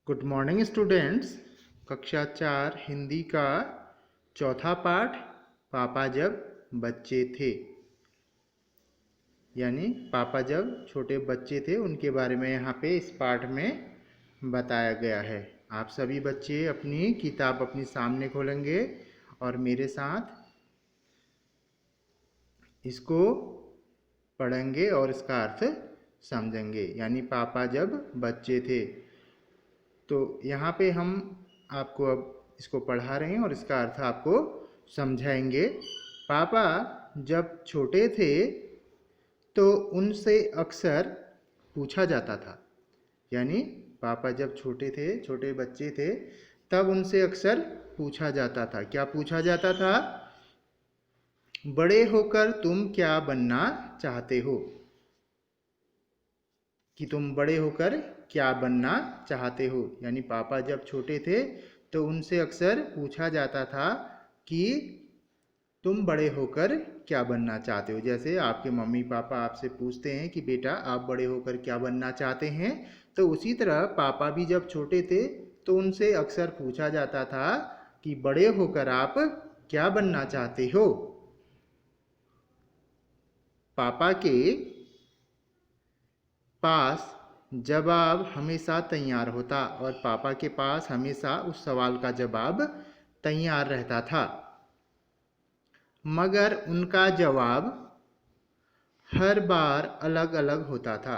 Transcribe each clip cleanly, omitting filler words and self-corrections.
Good morning students. कक्षा 4 हिंदी का चौथा पाठ पापा जब बच्चे थे, यानी पापा जब छोटे बच्चे थे उनके बारे में यहाँ पे इस पाठ में बताया गया है। आप सभी बच्चे अपनी किताब अपनी सामने खोलेंगे और मेरे साथ इसको पढ़ेंगे और इसका अर्थ समझेंगे। यानी पापा जब बच्चे थे, तो यहाँ पे हम आपको अब इसको पढ़ा रहे हैं और इसका अर्थ आपको समझाएंगे। पापा जब छोटे थे तो उनसे अक्सर पूछा जाता था, यानी पापा जब छोटे थे, छोटे बच्चे थे, तब उनसे अक्सर पूछा जाता था। क्या पूछा जाता था? बड़े होकर तुम क्या बनना चाहते हो? कि तुम बड़े होकर क्या बनना चाहते हो। यानी पापा जब छोटे थे तो उनसे अक्सर पूछा जाता था कि तुम बड़े होकर क्या बनना चाहते हो। जैसे आपके मम्मी पापा आपसे पूछते हैं कि बेटा आप बड़े होकर क्या बनना चाहते हैं, तो उसी तरह पापा भी जब छोटे थे तो उनसे अक्सर पूछा जाता था कि बड़े होकर आप क्या बनना चाहते हो। पापा के पास जवाब हमेशा तैयार होता और पापा के पास हमेशा उस सवाल का जवाब तैयार रहता था, मगर उनका जवाब हर बार अलग अलग होता था।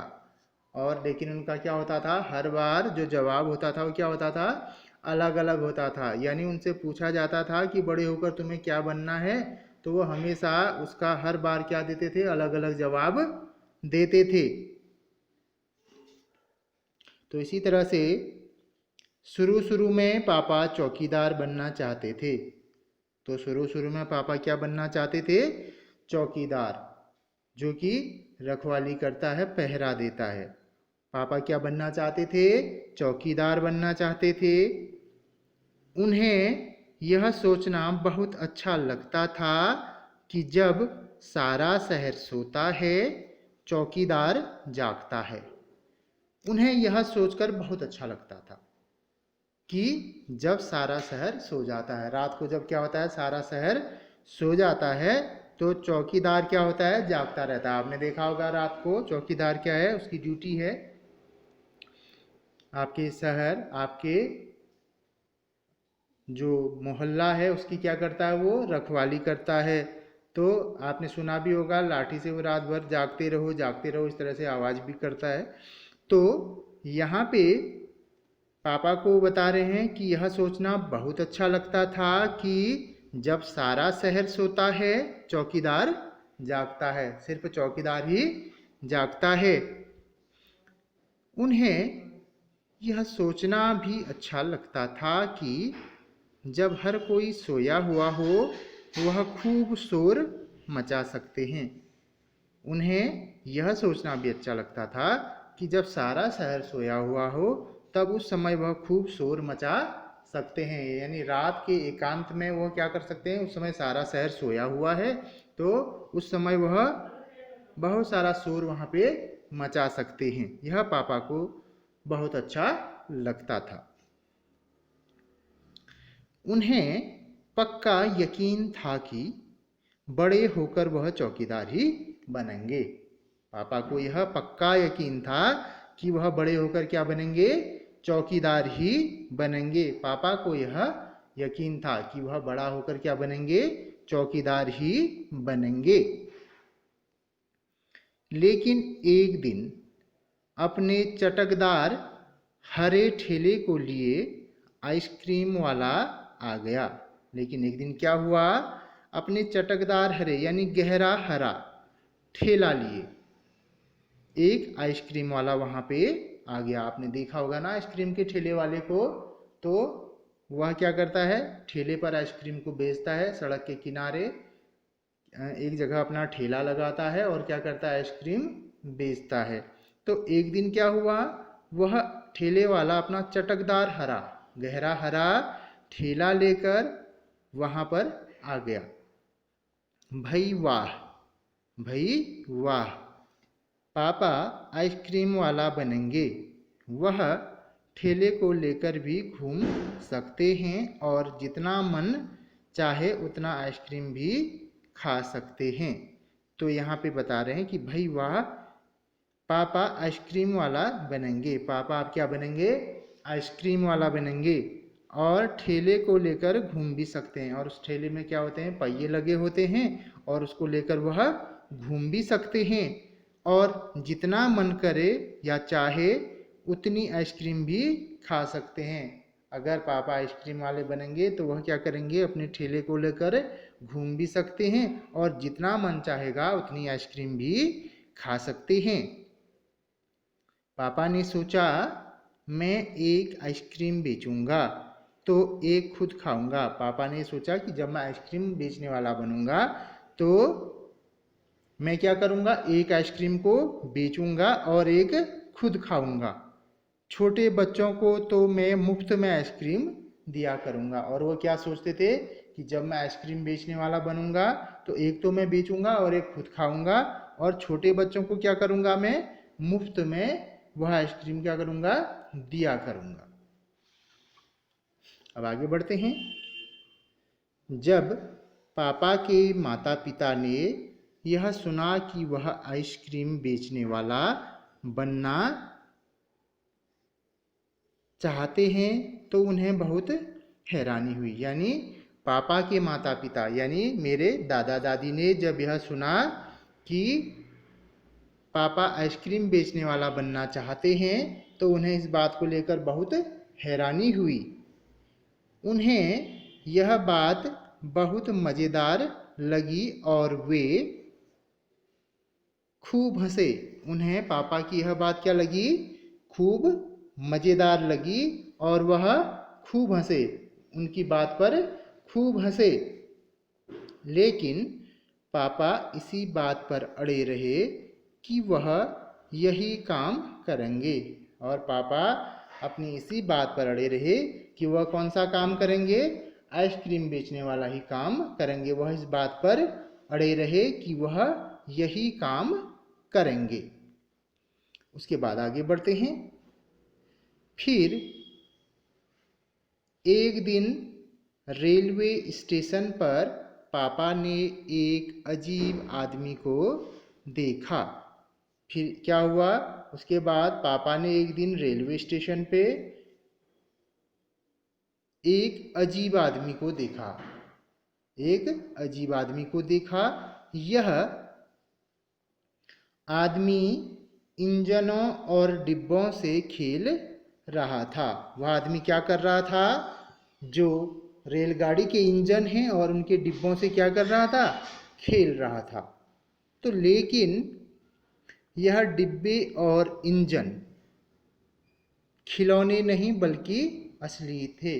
और लेकिन उनका क्या होता था? हर बार जो जवाब होता था वो क्या होता था? अलग अलग होता था। यानी उनसे पूछा जाता था कि बड़े होकर तुम्हें क्या बनना है, तो वो हमेशा उसका हर बार क्या देते थे? अलग अलग जवाब देते थे। तो इसी तरह से शुरू में पापा चौकीदार बनना चाहते थे। तो शुरू में पापा क्या बनना चाहते थे? चौकीदार, जो कि रखवाली करता है, पहरा देता है। पापा क्या बनना चाहते थे? चौकीदार बनना चाहते थे। उन्हें यह सोचना बहुत अच्छा लगता था कि जब सारा शहर सोता है, चौकीदार जागता है। उन्हें यह सोचकर बहुत अच्छा लगता था कि जब सारा शहर सो जाता है, रात को जब क्या होता है? सारा शहर सो जाता है, तो चौकीदार क्या होता है? जागता रहता है। आपने देखा होगा रात को चौकीदार क्या है? उसकी ड्यूटी है आपके शहर, आपके जो मोहल्ला है उसकी क्या करता है? वो रखवाली करता है। तो आपने सुना भी होगा, लाठी से वो रात भर जागते रहो, इस तरह से आवाज़ भी करता है। तो यहाँ पे पापा को बता रहे हैं कि यह सोचना बहुत अच्छा लगता था कि जब सारा शहर सोता है, चौकीदार जागता है। सिर्फ चौकीदार ही जागता है। उन्हें यह सोचना भी अच्छा लगता था कि जब हर कोई सोया हुआ हो, वह खूब शोर मचा सकते हैं। उन्हें यह सोचना भी अच्छा लगता था कि जब सारा शहर सोया हुआ हो, तब उस समय वह खूब शोर मचा सकते हैं। यानी रात के एकांत में वह क्या कर सकते हैं? उस समय सारा शहर सोया हुआ है, तो उस समय वह बहुत सारा शोर वहाँ पे मचा सकते हैं। यह पापा को बहुत अच्छा लगता था। उन्हें पक्का यकीन था कि बड़े होकर वह चौकीदार ही बनेंगे। पापा को यह पक्का यकीन था कि वह बड़े होकर क्या बनेंगे? चौकीदार ही बनेंगे। पापा को यह यकीन था कि वह बड़ा होकर क्या बनेंगे? चौकीदार ही बनेंगे। लेकिन एक दिन अपने चटकदार हरे ठेले को लिए आइसक्रीम वाला आ गया। लेकिन एक दिन क्या हुआ? अपने चटकदार हरे यानी गहरा हरा ठेला लिए एक आइसक्रीम वाला वहाँ पे आ गया। आपने देखा होगा ना आइसक्रीम के ठेले वाले को। तो वह क्या करता है? ठेले पर आइसक्रीम को बेचता है। सड़क के किनारे एक जगह अपना ठेला लगाता है और क्या करता है? आइसक्रीम बेचता है। तो एक दिन क्या हुआ? वह ठेले वाला अपना चटकदार हरा गहरा हरा ठेला लेकर वहाँ पर आ गया। भाई वाह, भाई वाह, पापा आइसक्रीम वाला बनेंगे। वह ठेले को लेकर भी घूम सकते हैं और जितना मन चाहे उतना आइसक्रीम भी खा सकते हैं। तो यहाँ पे बता रहे हैं कि भाई वाह, पापा आइसक्रीम वाला बनेंगे। पापा आप क्या बनेंगे? आइसक्रीम वाला बनेंगे। और ठेले को लेकर घूम भी सकते हैं। और उस ठेले में क्या होते हैं? पहिए लगे होते हैं और उसको लेकर वह घूम भी सकते हैं। और जितना मन करे या चाहे उतनी आइसक्रीम भी खा सकते हैं। अगर पापा आइसक्रीम वाले बनेंगे तो वह क्या करेंगे? अपने ठेले को लेकर घूम भी सकते हैं और जितना मन चाहेगा उतनी आइसक्रीम भी खा सकते हैं। पापा ने सोचा मैं एक आइसक्रीम बेचूंगा तो एक खुद खाऊंगा। पापा ने सोचा कि जब मैं आइसक्रीम बेचने वाला बनूंगा तो मैं क्या करूंगा? एक आइसक्रीम को बेचूंगा और एक खुद खाऊंगा। छोटे बच्चों को तो मैं मुफ्त में आइसक्रीम दिया करूंगा। और वो क्या सोचते थे कि जब मैं आइसक्रीम बेचने वाला बनूंगा तो एक तो मैं बेचूंगा और एक खुद खाऊंगा, और छोटे बच्चों को क्या करूंगा? मैं मुफ्त में वह आइसक्रीम क्या करूंगा? दिया करूंगा। अब आगे बढ़ते हैं। जब पापा के माता पिता ने यह सुना कि वह आइसक्रीम बेचने वाला बनना चाहते हैं तो उन्हें बहुत हैरानी हुई। यानी पापा के माता पिता यानी मेरे दादा दादी ने जब यह सुना कि पापा आइसक्रीम बेचने वाला बनना चाहते हैं तो उन्हें इस बात को लेकर बहुत हैरानी हुई। उन्हें यह बात बहुत मज़ेदार लगी और वे खूब हंसे। उन्हें पापा की यह बात क्या लगी? खूब मज़ेदार लगी और वह खूब हंसे, उनकी बात पर खूब हंसे। लेकिन पापा इसी बात पर अड़े रहे कि वह यही काम करेंगे। और पापा अपनी इसी बात पर अड़े रहे कि वह कौन सा काम करेंगे? आइसक्रीम बेचने वाला ही काम करेंगे। वह इस बात पर अड़े रहे कि वह यही काम करेंगे। उसके बाद आगे बढ़ते हैं। फिर एक दिन रेलवे स्टेशन पर पापा ने एक अजीब आदमी को देखा। फिर क्या हुआ? उसके बाद पापा ने एक दिन रेलवे स्टेशन पे एक अजीब आदमी को देखा। एक अजीब आदमी को देखा। यह आदमी इंजनों और डिब्बों से खेल रहा था। वह आदमी क्या कर रहा था? जो रेलगाड़ी के इंजन हैं और उनके डिब्बों से क्या कर रहा था? खेल रहा था। तो लेकिन यह डिब्बे और इंजन खिलौने नहीं बल्कि असली थे।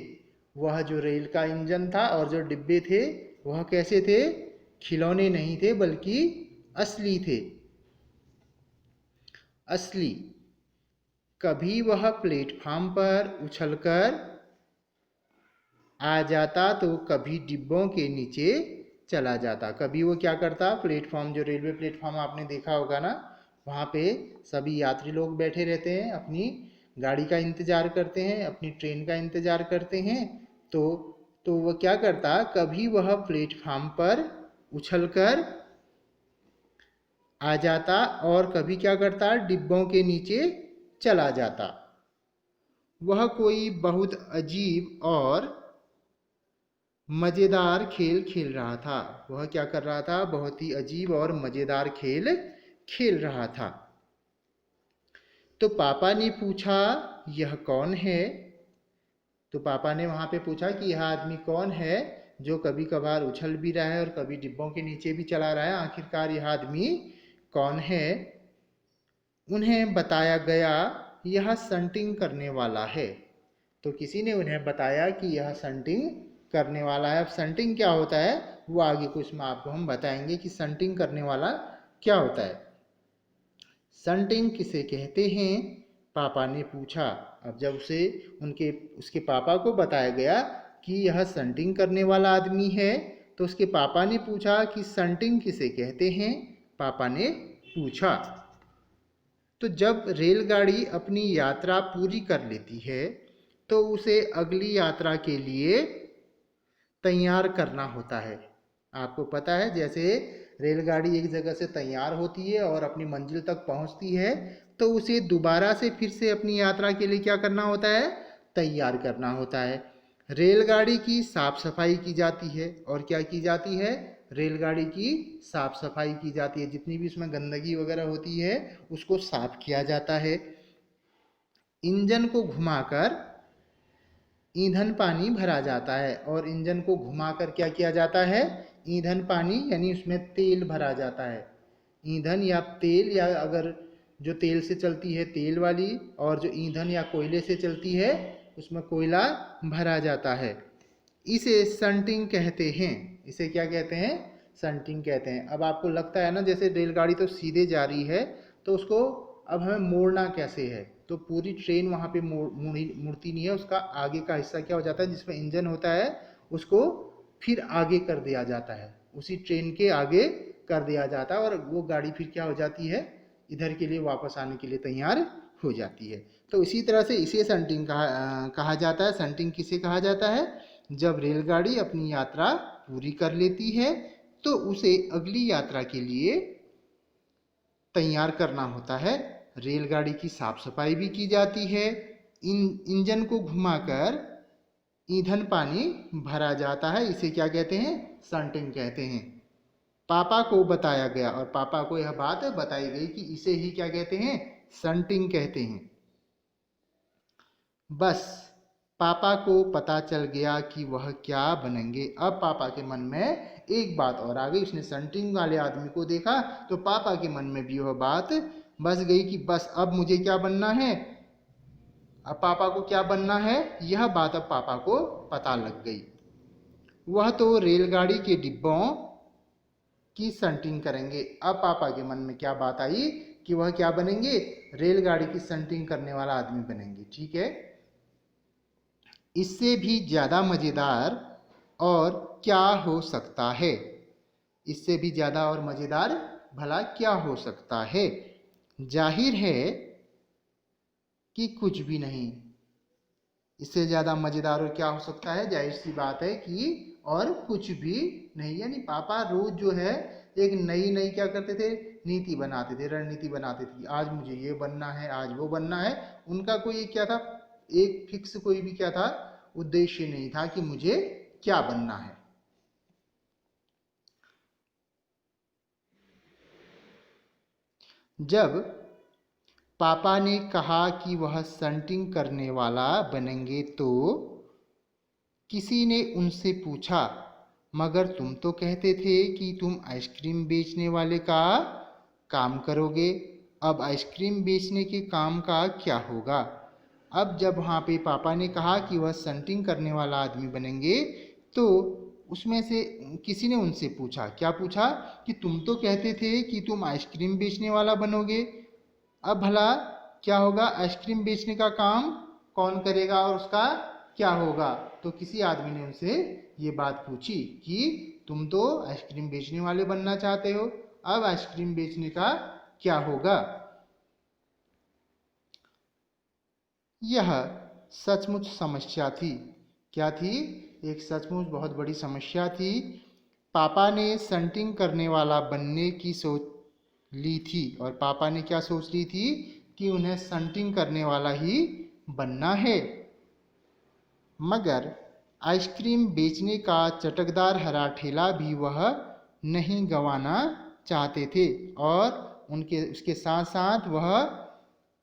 वह जो रेल का इंजन था और जो डिब्बे थे वह कैसे थे? खिलौने नहीं थे बल्कि असली थे। असली। कभी वह प्लेटफार्म पर उछलकर आ जाता तो कभी डिब्बों के नीचे चला जाता। कभी वो क्या करता? प्लेटफॉर्म, जो रेलवे प्लेटफॉर्म आपने देखा होगा ना, वहाँ पे सभी यात्री लोग बैठे रहते हैं, अपनी गाड़ी का इंतज़ार करते हैं, अपनी ट्रेन का इंतज़ार करते हैं। तो वह क्या करता? कभी वह प्लेटफार्म पर उछलकर आ जाता और कभी क्या करता? डिब्बों के नीचे चला जाता। वह कोई बहुत अजीब और मज़ेदार खेल खेल रहा था। वह क्या कर रहा था? बहुत ही अजीब और मज़ेदार खेल खेल रहा था। तो पापा ने पूछा यह कौन है? तो पापा ने वहाँ पे पूछा कि यह आदमी कौन है जो कभी कभार उछल भी रहा है और कभी डिब्बों के नीचे भी चला रहा है? आखिरकार यह आदमी कौन है? उन्हें बताया गया यह स्टंटिंग करने वाला है। तो किसी ने उन्हें बताया कि यह स्टंटिंग करने वाला है। अब स्टंटिंग क्या होता है वो आगे कुछ में आपको हम बताएंगे कि स्टंटिंग करने वाला क्या होता है। स्टंटिंग किसे कहते हैं? पापा ने पूछा। अब जब उसके पापा को बताया गया कि यह स्टंटिंग करने वाला आदमी है तो उसके पापा ने पूछा कि स्टंटिंग किसे कहते हैं? पापा ने पूछा। तो जब रेलगाड़ी अपनी यात्रा पूरी कर लेती है तो उसे अगली यात्रा के लिए तैयार करना होता है। आपको पता है जैसे रेलगाड़ी एक जगह से तैयार होती है और अपनी मंजिल तक पहुंचती है तो उसे दोबारा से फिर से अपनी यात्रा के लिए क्या करना होता है, तैयार करना होता है। रेलगाड़ी की साफ सफाई की जाती है और क्या की जाती है, रेलगाड़ी की साफ सफाई की जाती है। जितनी भी उसमें गंदगी वगैरह होती है उसको साफ किया जाता है। इंजन को घुमाकर ईंधन पानी भरा जाता है और इंजन को घुमाकर क्या किया जाता है, ईंधन पानी यानी उसमें तेल भरा जाता है। ईंधन या तेल, या अगर जो तेल से चलती है तेल वाली, और जो ईंधन या कोयले से चलती है उसमें कोयला भरा जाता है। इसे शंटिंग कहते हैं। इसे क्या कहते हैं, शंटिंग कहते हैं। अब आपको लगता है ना जैसे रेलगाड़ी तो सीधे जा रही है तो उसको अब हमें मोड़ना कैसे है, तो पूरी ट्रेन वहाँ पे मुड़ती नहीं है। उसका आगे का हिस्सा क्या हो जाता है, जिसमें इंजन होता है उसको फिर आगे कर दिया जाता है, उसी ट्रेन के आगे कर दिया जाता है और वो गाड़ी फिर क्या हो जाती है, इधर के लिए वापस आने के लिए तैयार हो जाती है। तो इसी तरह से इसे शंटिंग कहा जाता है। शंटिंग किसे कहा जाता है, जब रेलगाड़ी अपनी यात्रा पूरी कर लेती है तो उसे अगली यात्रा के लिए तैयार करना होता है। रेलगाड़ी की साफ सफाई भी की जाती है। इंजन को घुमाकर ईंधन पानी भरा जाता है। इसे क्या कहते हैं, शंटिंग कहते हैं। पापा को बताया गया और पापा को यह बात बताई गई कि इसे ही क्या कहते हैं, शंटिंग कहते हैं। बस पापा को पता चल गया कि वह क्या बनेंगे। अब पापा के मन में एक बात और आ गई। उसने शंटिंग वाले आदमी को देखा तो पापा के मन में भी वह बात बस गई कि बस अब मुझे क्या बनना है, अब पापा को क्या बनना है, यह बात अब पापा को पता लग गई। वह तो रेलगाड़ी के डिब्बों की शंटिंग करेंगे। अब पापा के मन में क्या बात आई कि वह क्या बनेंगे, रेलगाड़ी की शंटिंग करने वाला आदमी बनेंगे। ठीक है, इससे भी ज्यादा मजेदार और क्या हो सकता है, इससे भी ज्यादा और मजेदार भला क्या हो सकता है। जाहिर है कि कुछ भी नहीं। इससे ज्यादा मजेदार और क्या हो सकता है, जाहिर सी बात है कि और कुछ भी नहीं। यानी पापा रोज जो है एक नई नई क्या करते थे, नीति बनाते थे, रणनीति बनाते थे। आज मुझे ये बनना है, आज वो बनना है। उनका कोई क्या था, एक फिक्स कोई भी क्या था, उद्देश्य नहीं था कि मुझे क्या बनना है। जब पापा ने कहा कि वह शंटिंग करने वाला बनेंगे तो किसी ने उनसे पूछा, मगर तुम तो कहते थे कि तुम आइसक्रीम बेचने वाले का काम करोगे, अब आइसक्रीम बेचने के काम का क्या होगा। अब जब वहाँ पे पापा ने कहा कि वह शंटिंग करने वाला आदमी बनेंगे तो उसमें से किसी ने उनसे पूछा, क्या पूछा, कि तुम तो कहते थे कि तुम आइसक्रीम बेचने वाला बनोगे, अब भला क्या होगा, आइसक्रीम बेचने का काम कौन करेगा और उसका क्या होगा। तो किसी आदमी ने उनसे ये बात पूछी कि तुम तो आइसक्रीम बेचने वाले बनना चाहते हो, अब आइसक्रीम बेचने का क्या होगा। यह सचमुच समस्या थी। क्या थी, एक सचमुच बहुत बड़ी समस्या थी। पापा ने शंटिंग करने वाला बनने की सोच ली थी और पापा ने क्या सोच ली थी कि उन्हें शंटिंग करने वाला ही बनना है। मगर आइसक्रीम बेचने का चटकदार हरा ठेला भी वह नहीं गंवाना चाहते थे और उसके साथ साथ वह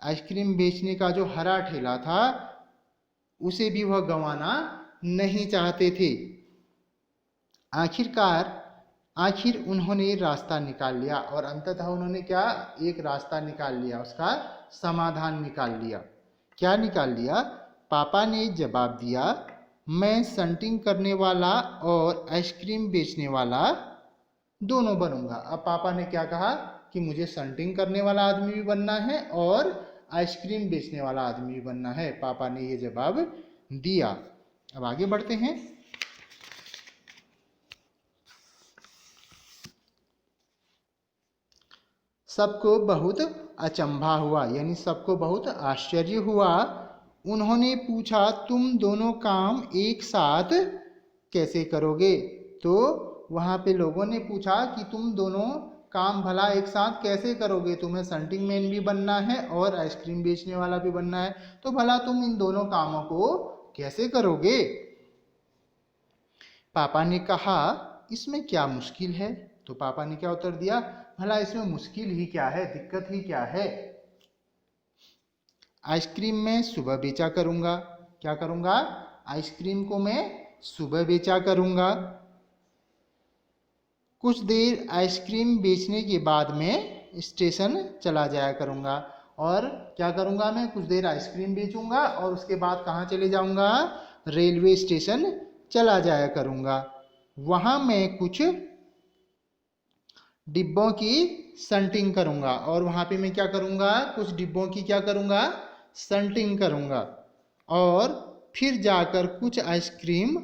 आइसक्रीम बेचने का जो हरा ठेला था उसे भी वह गंवाना नहीं चाहते थे। आखिर उन्होंने रास्ता निकाल लिया और अंततः उन्होंने क्या, एक रास्ता निकाल लिया, उसका समाधान निकाल लिया। क्या निकाल लिया, पापा ने जवाब दिया, मैं शंटिंग करने वाला और आइसक्रीम बेचने वाला दोनों बनूंगा। अब पापा ने क्या कहा कि मुझे शंटिंग करने वाला आदमी भी बनना है और आइसक्रीम बेचने वाला आदमी भी बनना है। पापा ने ये जवाब दिया। अब आगे बढ़ते हैं। सबको बहुत अचंभा हुआ, यानी सबको बहुत आश्चर्य हुआ। उन्होंने पूछा, तुम दोनों काम एक साथ कैसे करोगे? तो वहाँ पे लोगों ने पूछा कि तुम दोनों काम भला एक साथ कैसे करोगे? तुम्हें सेंटिंग मैन भी बनना है और आइसक्रीम बेचने वाला भी बनना है, तो भला तुम इन दोनों कामों को कैसे करोगे? पापा ने कहा, इसमें क्या मुश्किल है? तो पापा ने क्या उत्तर दिया, भला इसमें मुश्किल ही क्या है, दिक्कत ही क्या है? आइसक्रीम मैं सुबह बेचा करूंगा। क्या करूंगा? आइसक्रीम को मैं सुबह बेचा करूंगा। कुछ देर आइसक्रीम बेचने के बाद मैं स्टेशन चला जाया करूंगा। और क्या करूंगा मैं? कुछ देर आइसक्रीम बेचूंगा और उसके बाद कहाँ चले जाऊंगा? रेलवे स्टेशन चला जाया करूंगा। वहां मैं कुछ डिब्बों की संटिंग करूंगा। और वहां पे मैं क्या करूंगा? कुछ डिब्बों की क्या करूंगा? संटिंग करूंगा। और फिर जाकर कुछ आइसक्रीम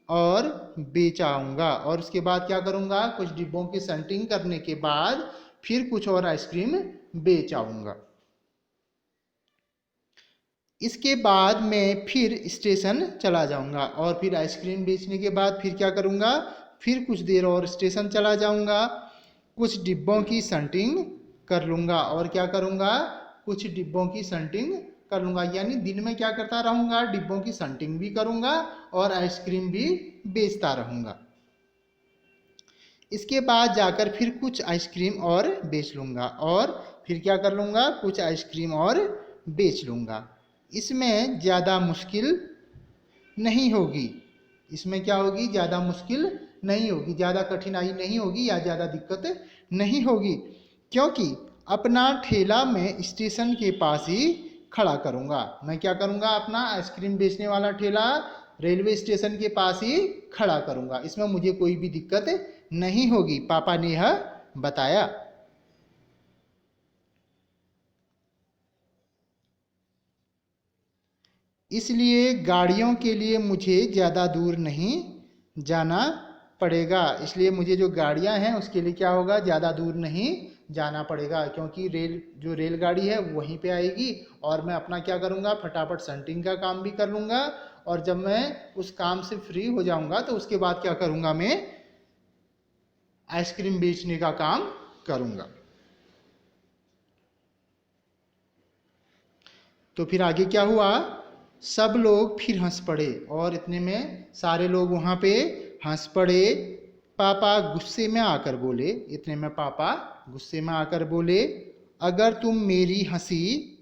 और बेच आऊंगा। और उसके बाद क्या करूंगा? कुछ डिब्बों की संटिंग करने के बाद फिर कुछ और आइसक्रीम बेच आऊंगा। इसके बाद मैं फिर स्टेशन चला जाऊंगा। और फिर आइसक्रीम बेचने के बाद फिर क्या करूंगा? फिर कुछ देर और स्टेशन चला जाऊंगा, कुछ डिब्बों की संटिंग कर लूंगा। और क्या करूंगा? कुछ डिब्बों की संटिंग कर लूंगा। यानी दिन में क्या करता रहूंगा? डिब्बों की संटिंग भी करूंगा और आइसक्रीम भी बेचता रहूंगा। इसके बाद जाकर फिर कुछ आइसक्रीम और बेच लूंगा। और फिर क्या कर लूंगा? कुछ आइसक्रीम और बेच लूंगा। इसमें ज़्यादा मुश्किल नहीं होगी। इसमें क्या होगी? ज़्यादा मुश्किल नहीं होगी, ज़्यादा कठिनाई नहीं होगी या ज़्यादा दिक्कत नहीं होगी, क्योंकि अपना ठेला मैं स्टेशन के पास ही खड़ा करूंगा। मैं क्या करूंगा? अपना आइसक्रीम बेचने वाला ठेला रेलवे स्टेशन के पास ही खड़ा करूंगा। इसमें मुझे कोई भी दिक्कत नहीं होगी, पापा ने यह बताया। इसलिए गाड़ियों के लिए मुझे ज़्यादा दूर नहीं जाना पड़ेगा। इसलिए मुझे जो गाड़ियां हैं उसके लिए क्या होगा? ज़्यादा दूर नहीं जाना पड़ेगा, क्योंकि जो रेलगाड़ी है वहीं पे आएगी। और मैं अपना क्या करूँगा? फटाफट संटिंग का काम भी कर लूँगा। और जब मैं उस काम से फ्री हो जाऊँगा तो उसके बाद क्या करूँगा? मैं आइसक्रीम बेचने का काम करूँगा। तो फिर आगे क्या हुआ? सब लोग फिर हंस पड़े और इतने में सारे लोग वहाँ पे हंस पड़े। पापा गुस्से में आकर बोले, इतने में पापा गुस्से में आकर बोले, अगर तुम मेरी हंसी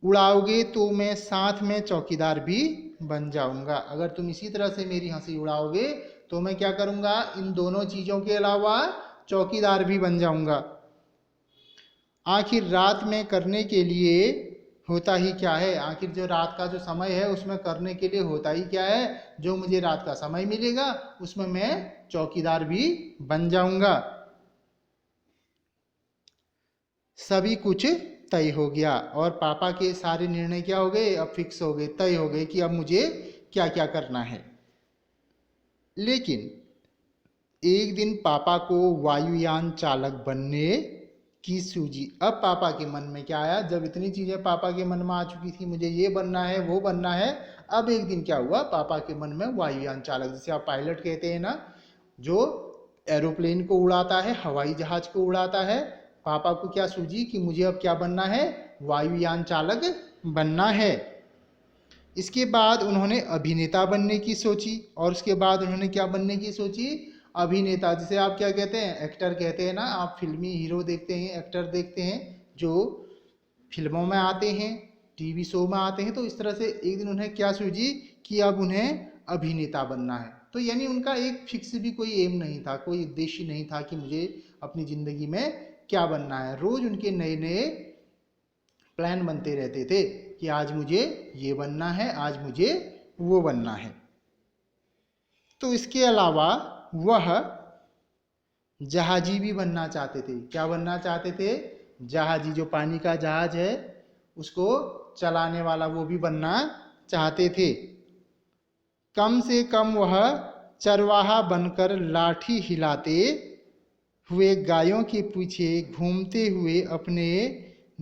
उड़ाओगे तो मैं साथ में चौकीदार भी बन जाऊंगा। अगर तुम इसी तरह से मेरी हंसी उड़ाओगे तो मैं क्या करूंगा? इन दोनों चीज़ों के अलावा चौकीदार भी बन जाऊंगा। आखिर रात में करने के लिए होता ही क्या है? आखिर जो रात का जो समय है उसमें करने के लिए होता ही क्या है? जो मुझे रात का समय मिलेगा उसमें मैं चौकीदार भी बन जाऊंगा। सभी कुछ तय हो गया और पापा के सारे निर्णय क्या हो गए? अब फिक्स हो गए, तय हो गए कि अब मुझे क्या क्या करना है। लेकिन एक दिन पापा को वायुयान चालक बनने की सूझी। अब पापा के मन में क्या आया? जब इतनी चीजें पापा के मन में आ चुकी थी, मुझे ये बनना है वो बनना है, अब एक दिन क्या हुआ? पापा के मन में वायुयान चालक, जिसे आप पायलट कहते हैं ना, जो एरोप्लेन को उड़ाता है, हवाई जहाज को उड़ाता है, पापा को क्या सूझी कि मुझे अब क्या बनना है? वायुयान चालक बनना है। इसके बाद उन्होंने अभिनेता बनने की सोची। और उसके बाद उन्होंने क्या बनने की सोची? अभिनेता, जिसे आप क्या कहते हैं? एक्टर कहते हैं ना। आप फिल्मी हीरो देखते हैं, एक्टर देखते हैं जो फिल्मों में आते हैं, टीवी शो में आते हैं। तो इस तरह से एक दिन उन्हें क्या सूझी कि अब उन्हें अभिनेता बनना है। तो यानी उनका एक फिक्स भी कोई एम नहीं था, कोई उद्देश्य नहीं था कि मुझे अपनी ज़िंदगी में क्या बनना है। रोज़ उनके नए नए प्लान बनते रहते थे कि आज मुझे ये बनना है, आज मुझे वो बनना है। तो इसके अलावा वह जहाजी भी बनना चाहते थे। क्या बनना चाहते थे? जहाजी, जो पानी का जहाज है उसको चलाने वाला, वो भी बनना चाहते थे। कम से कम वह चरवाहा बनकर लाठी हिलाते हुए गायों के पीछे घूमते हुए अपने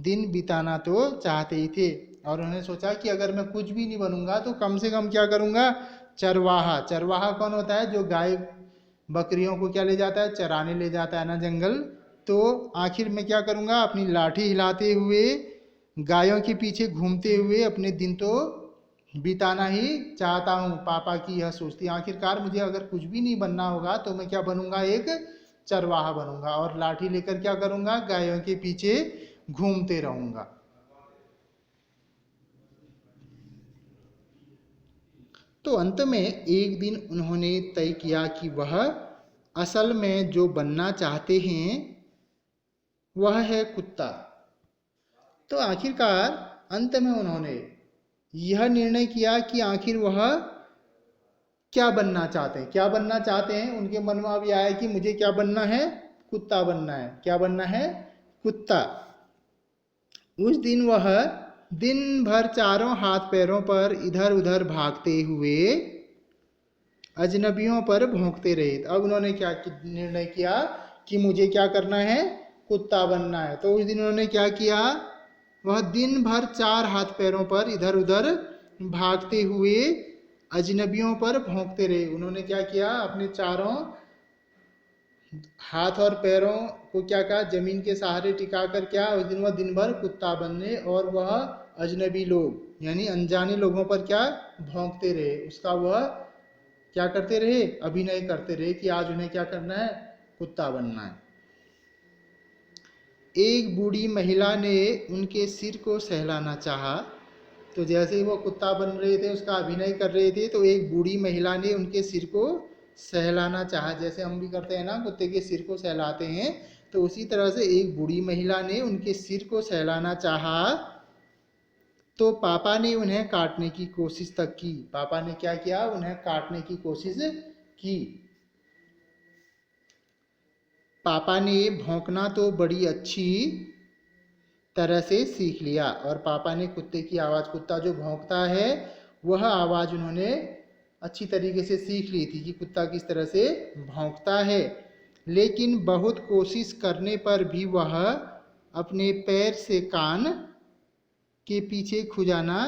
दिन बिताना तो चाहते ही थे। और उन्होंने सोचा कि अगर मैं कुछ भी नहीं बनूंगा तो कम से कम क्या करूंगा, चरवाहा। चरवाहा कौन होता है, जो गाय बकरियों को क्या ले जाता है, चराने ले जाता है ना जंगल। तो आखिर मैं क्या करूंगा, अपनी लाठी हिलाते हुए गायों के पीछे घूमते हुए अपने दिन तो बिताना ही चाहता हूँ। पापा की यह सोचती, आखिरकार मुझे अगर कुछ भी नहीं बनना होगा तो मैं क्या बनूंगा, एक चरवाहा बनूंगा और लाठी लेकर क्या करूंगा, गायों के पीछे घूमते रहूंगा। तो अंत में एक दिन उन्होंने तय किया कि वह असल में जो बनना चाहते हैं वह है कुत्ता। तो आखिरकार अंत में उन्होंने यह निर्णय किया कि आखिर वह क्या बनना चाहते हैं, क्या बनना चाहते हैं। उनके मन में अभी आया कि मुझे क्या बनना है, कुत्ता बनना है। क्या बनना है, कुत्ता। उस दिन वह दिन भर चारों हाथ पैरों पर इधर उधर भागते हुए अजनबियों पर भौंकते रहे। अब उन्होंने क्या निर्णय किया कि मुझे क्या करना है, कुत्ता बनना है। तो उस दिन उन्होंने क्या किया, वह दिन भर चार हाथ पैरों पर इधर उधर भागते हुए अजनबियों पर भौंकते रहे। उन्होंने क्या किया, अपने चारों हाथ और पैरों को क्या कहा, जमीन के सहारे टिका कर क्या उस दिन वह दिन भर कुत्ता बनने और वह अजनबी लोग यानी अनजाने लोगों पर क्या भौंकते रहे, उसका वह क्या करते रहे, अभिनय करते रहे कि आज उन्हें क्या करना है, कुत्ता बनना है। एक बूढ़ी महिला ने उनके सिर को सहलाना चाहा। तो जैसे ही वो कुत्ता बन रहे थे, उसका अभिनय कर रहे थे, तो एक बूढ़ी महिला ने उनके सिर को सहलाना चाहा। जैसे हम भी करते हैं ना, कुत्ते के सिर को सहलाते हैं, तो उसी तरह से एक बूढ़ी महिला ने उनके सिर को सहलाना चाहा। तो पापा ने उन्हें काटने की कोशिश तक की। पापा ने क्या किया, उन्हें काटने की कोशिश की। पापा ने भौंकना तो बड़ी अच्छी तरह से सीख लिया और पापा ने कुत्ते की आवाज़, कुत्ता जो भौंकता है वह आवाज़ उन्होंने अच्छी तरीके से सीख ली थी कि कुत्ता किस तरह से भौंकता है। लेकिन बहुत कोशिश करने पर भी वह अपने पैर से कान के पीछे खुजाना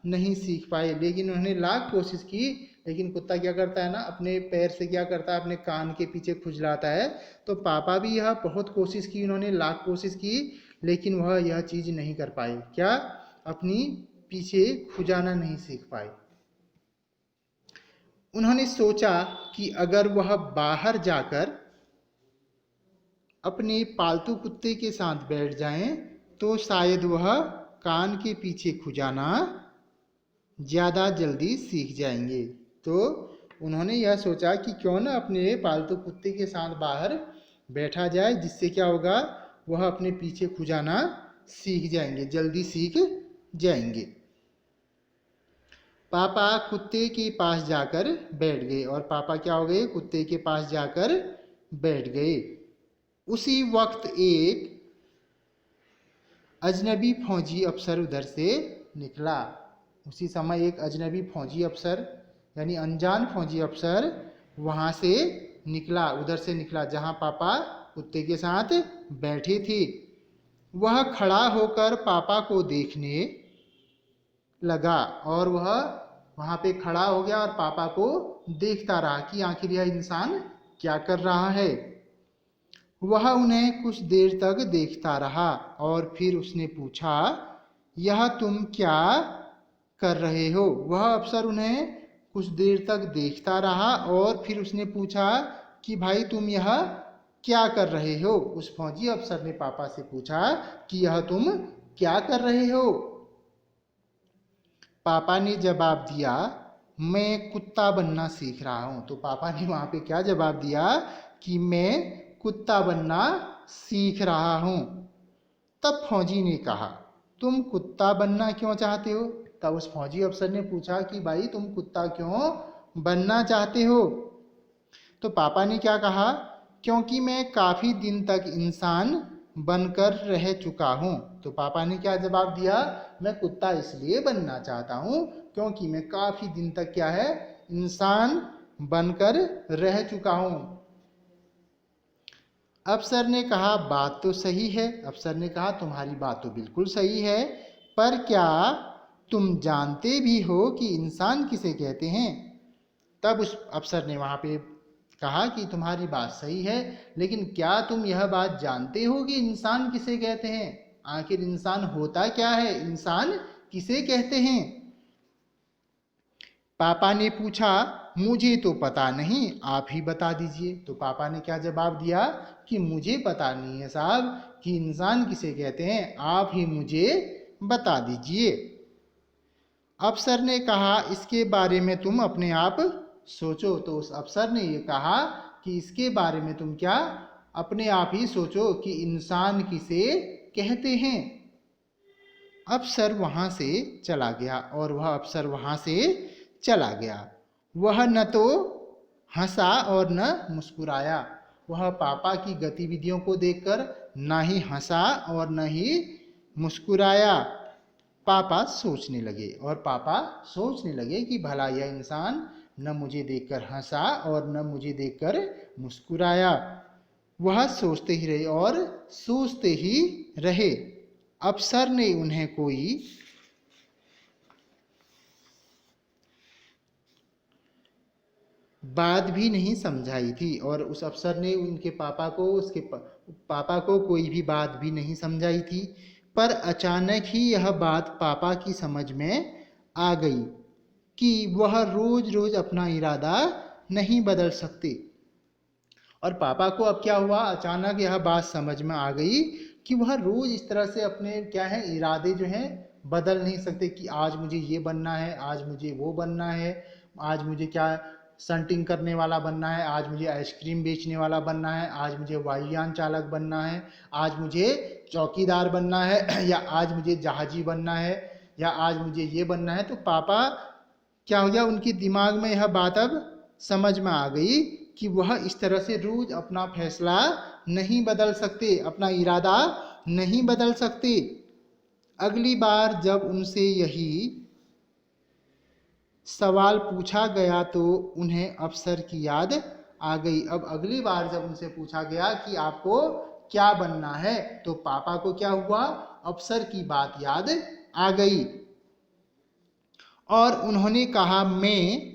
नहीं सीख पाए। लेकिन उन्होंने लाख कोशिश की, लेकिन कुत्ता क्या करता है ना, अपने पैर से क्या करता है, अपने कान के पीछे खुजलाता है। तो पापा भी यह बहुत कोशिश की, उन्होंने लाख कोशिश की, लेकिन वह यह चीज़ नहीं कर पाए। क्या, अपनी पीछे खुजाना नहीं सीख पाए। उन्होंने सोचा कि अगर वह बाहर जाकर अपने पालतू कुत्ते के साथ बैठ जाएं, तो शायद वह कान के पीछे खुजाना ज़्यादा जल्दी सीख जाएंगे। तो उन्होंने यह सोचा कि क्यों ना अपने पालतू कुत्ते के साथ बाहर बैठा जाए, जिससे क्या होगा, वह अपने पीछे खुजाना सीख जाएंगे, जल्दी सीख जाएंगे। पापा कुत्ते के पास जाकर बैठ गए और पापा क्या हो गए, कुत्ते के पास जाकर बैठ गए। उसी वक्त एक अजनबी फौजी अफसर उधर से निकला। उसी समय एक अजनबी फौजी अफसर यानी अनजान फौजी अफसर वहाँ से निकला, उधर से निकला जहाँ पापा कुत्ते के साथ बैठे थे। वह खड़ा होकर पापा को देखने लगा और वह वहाँ पे खड़ा हो गया और पापा को देखता रहा कि आखिर यह इंसान क्या कर रहा है। वह उन्हें कुछ देर तक देखता रहा और फिर उसने पूछा, यह तुम क्या कर रहे हो। वह अफसर उन्हें कुछ देर तक देखता रहा और फिर उसने पूछा कि भाई तुम यह क्या कर रहे हो। उस फौजी अफसर ने पापा से पूछा कि यह तुम क्या कर रहे हो। पापा ने जवाब दिया, मैं कुत्ता बनना सीख रहा हूँ। तो पापा ने वहाँ पे क्या जवाब दिया कि मैं कुत्ता बनना सीख रहा हूँ। तब फौजी ने कहा, तुम कुत्ता बनना क्यों चाहते हो। तब उस फौजी अफसर ने पूछा कि भाई तुम कुत्ता क्यों बनना चाहते हो। तो पापा ने क्या कहा, क्योंकि मैं काफ़ी दिन तक इंसान बनकर रह चुका हूँ। तो पापा ने क्या जवाब दिया, मैं कुत्ता इसलिए बनना चाहता हूँ क्योंकि मैं काफ़ी दिन तक क्या है, इंसान बनकर रह चुका हूँ। अफसर ने कहा बात तो सही है। अफसर ने कहा तुम्हारी बात तो बिल्कुल सही है, पर क्या तुम जानते भी हो कि इंसान किसे कहते हैं? तब उस अफसर ने वहाँ पे कहा कि तुम्हारी बात सही है, लेकिन क्या तुम यह बात जानते हो कि इंसान किसे कहते हैं? आखिर इंसान होता क्या है, इंसान किसे कहते हैं? पापा ने पूछा मुझे तो पता नहीं, आप ही बता दीजिए। तो पापा ने क्या जवाब दिया कि मुझे पता नहीं है साहब कि इंसान किसे कहते हैं, आप ही मुझे बता दीजिए। अफसर ने कहा इसके बारे में तुम अपने आप सोचो। तो उस अफसर ने ये कहा कि इसके बारे में तुम क्या अपने आप ही सोचो कि इंसान किसे कहते हैं। अफसर वहां से चला गया और वह अफसर वहां से चला गया। वह न तो हंसा और न मुस्कुराया। वह पापा की गतिविधियों को देखकर न ही हंसा और न ही मुस्कुराया। पापा सोचने लगे और पापा सोचने लगे कि भला यह इंसान न मुझे देखकर हंसा और न मुझे देखकर मुस्कुराया। वह सोचते ही रहे और सोचते ही रहे। अफसर ने उन्हें कोई बात भी नहीं समझाई थी और उस अफसर ने उनके पापा को उसके पापा को कोई भी बात भी नहीं समझाई थी। पर अचानक ही यह बात पापा की समझ में आ गई कि वह रोज रोज अपना इरादा नहीं बदल सकते। और पापा को अब क्या हुआ, अचानक यह बात समझ में आ गई कि वह रोज इस तरह से अपने क्या है इरादे जो हैं बदल नहीं सकते कि आज मुझे ये बनना है, आज मुझे वो बनना है, आज मुझे क्या संटिंग करने वाला बनना है, आज मुझे आइसक्रीम बेचने वाला बनना है, आज मुझे वायुयान चालक बनना है, आज मुझे चौकीदार बनना है या आज मुझे जहाजी बनना है या आज मुझे ये बनना है। तो पापा क्या हो गया, उनके दिमाग में यह बात अब समझ में आ गई कि वह इस तरह से रोज अपना फैसला नहीं बदल सकते, अपना इरादा नहीं बदल सकते। अगली बार जब उनसे यही सवाल पूछा गया तो उन्हें अफसर की याद आ गई। अब अगली बार जब उनसे पूछा गया कि आपको क्या बनना है, तो पापा को क्या हुआ, अफसर की बात याद आ गई और उन्होंने कहा मैं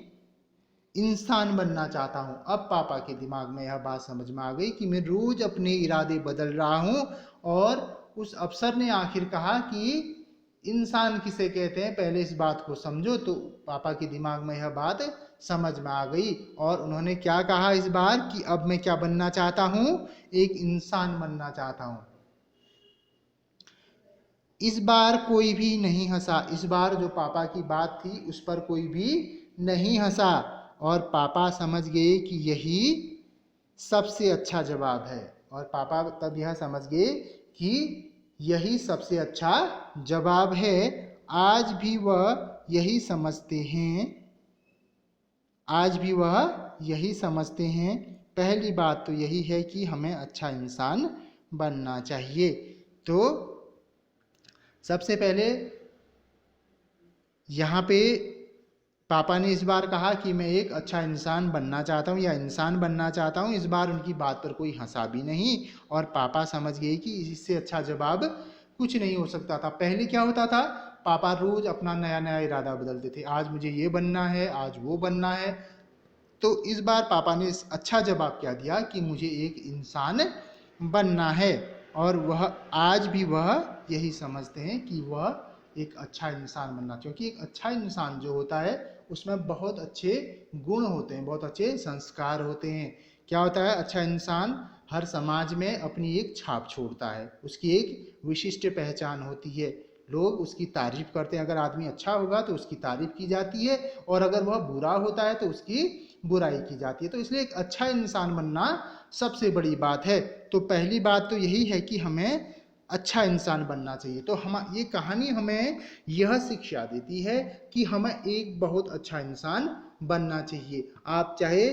इंसान बनना चाहता हूं। अब पापा के दिमाग में यह बात समझ में आ गई कि मैं रोज अपने इरादे बदल रहा हूं और उस अफसर ने आखिर कहा कि इंसान किसे कहते हैं, पहले इस बात को समझो। तो पापा के दिमाग में यह बात समझ में आ गई और उन्होंने क्या कहा इस बार कि अब मैं क्या बनना चाहता हूं, एक इंसान बनना चाहता हूं। इस बार कोई भी नहीं हंसा। इस बार जो पापा की बात थी उस पर कोई भी नहीं हंसा और पापा समझ गए कि यही सबसे अच्छा जवाब है। और पापा तब यह समझ गए कि यही सबसे अच्छा जवाब है। आज भी वह यही समझते हैं, आज भी वह यही समझते हैं। पहली बात तो यही है कि हमें अच्छा इंसान बनना चाहिए। तो सबसे पहले यहाँ पे पापा ने इस बार कहा कि मैं एक अच्छा इंसान बनना चाहता हूँ या इंसान बनना चाहता हूँ। इस बार उनकी बात पर कोई हंसा भी नहीं और पापा समझ गए कि इससे अच्छा जवाब कुछ नहीं हो सकता था। पहले क्या होता था, पापा रोज अपना नया नया इरादा बदलते थे, आज मुझे ये बनना है, आज वो बनना है। तो इस बार पापा ने अच्छा जवाब क्या दिया कि मुझे एक इंसान बनना है और वह आज भी वह यही समझते हैं कि वह एक अच्छा इंसान बनना, क्योंकि एक अच्छा इंसान जो होता है उसमें बहुत अच्छे गुण होते हैं, बहुत अच्छे संस्कार होते हैं। क्या होता है, अच्छा इंसान हर समाज में अपनी एक छाप छोड़ता है, उसकी एक विशिष्ट पहचान होती है, लोग उसकी तारीफ करते हैं। अगर आदमी अच्छा होगा तो उसकी तारीफ की जाती है और अगर वह बुरा होता है तो उसकी बुराई की जाती है। तो इसलिए एक अच्छा इंसान बनना सबसे बड़ी बात है। तो पहली बात तो यही है कि हमें अच्छा इंसान बनना चाहिए। तो हम ये कहानी हमें यह शिक्षा देती है कि हमें एक बहुत अच्छा इंसान बनना चाहिए। आप चाहे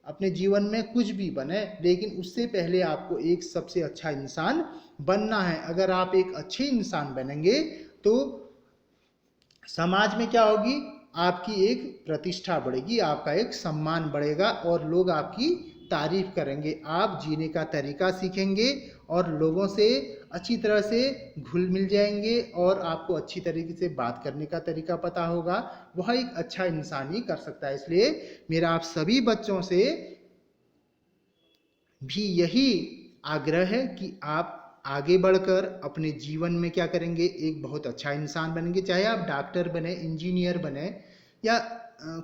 अपने जीवन में कुछ भी बने, लेकिन उससे पहले आपको एक सबसे अच्छा इंसान बनना है। अगर आप एक अच्छे इंसान बनेंगे तो समाज में क्या होगी, आपकी एक प्रतिष्ठा बढ़ेगी, आपका एक सम्मान बढ़ेगा और लोग आपकी तारीफ करेंगे, आप जीने का तरीका सीखेंगे और लोगों से अच्छी तरह से घुल मिल जाएंगे और आपको अच्छी तरीके से बात करने का तरीका पता होगा, वह एक अच्छा इंसान ही कर सकता है। इसलिए मेरा आप सभी बच्चों से भी यही आग्रह है कि आप आगे बढ़कर अपने जीवन में क्या करेंगे, एक बहुत अच्छा इंसान बनेंगे। चाहे आप डॉक्टर बने, इंजीनियर बने या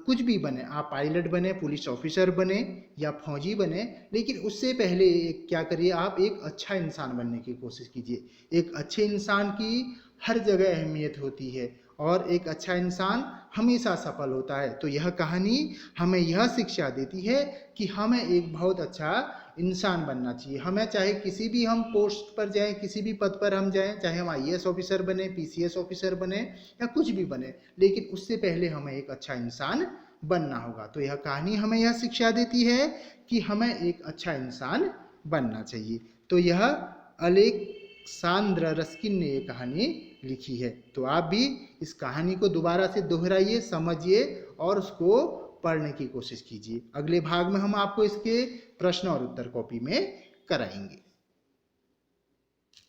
कुछ भी बने, आप पायलट बने, पुलिस ऑफिसर बने या फौजी बने, लेकिन उससे पहले क्या करिए, आप एक अच्छा इंसान बनने की कोशिश कीजिए। एक अच्छे इंसान की हर जगह अहमियत होती है और एक अच्छा इंसान हमेशा सफल होता है। तो यह कहानी हमें यह शिक्षा देती है कि हमें एक बहुत अच्छा इंसान बनना चाहिए। हमें चाहे किसी भी हम पोस्ट पर जाएं, किसी भी पद पर हम जाएं, चाहे हम आईएएस ऑफिसर बने, पीसीएस ऑफिसर बने या कुछ भी बने, लेकिन उससे पहले हमें एक अच्छा इंसान बनना होगा। तो यह कहानी हमें यह शिक्षा देती है कि हमें एक अच्छा इंसान बनना चाहिए। तो यह अलेक्सांद्र रस्किन ने यह कहानी लिखी है। तो आप भी इस कहानी को दोबारा से दोहराइए, समझिए और उसको पढ़ने की कोशिश कीजिए। अगले भाग में हम आपको इसके प्रश्न और उत्तर कॉपी में कराएंगे।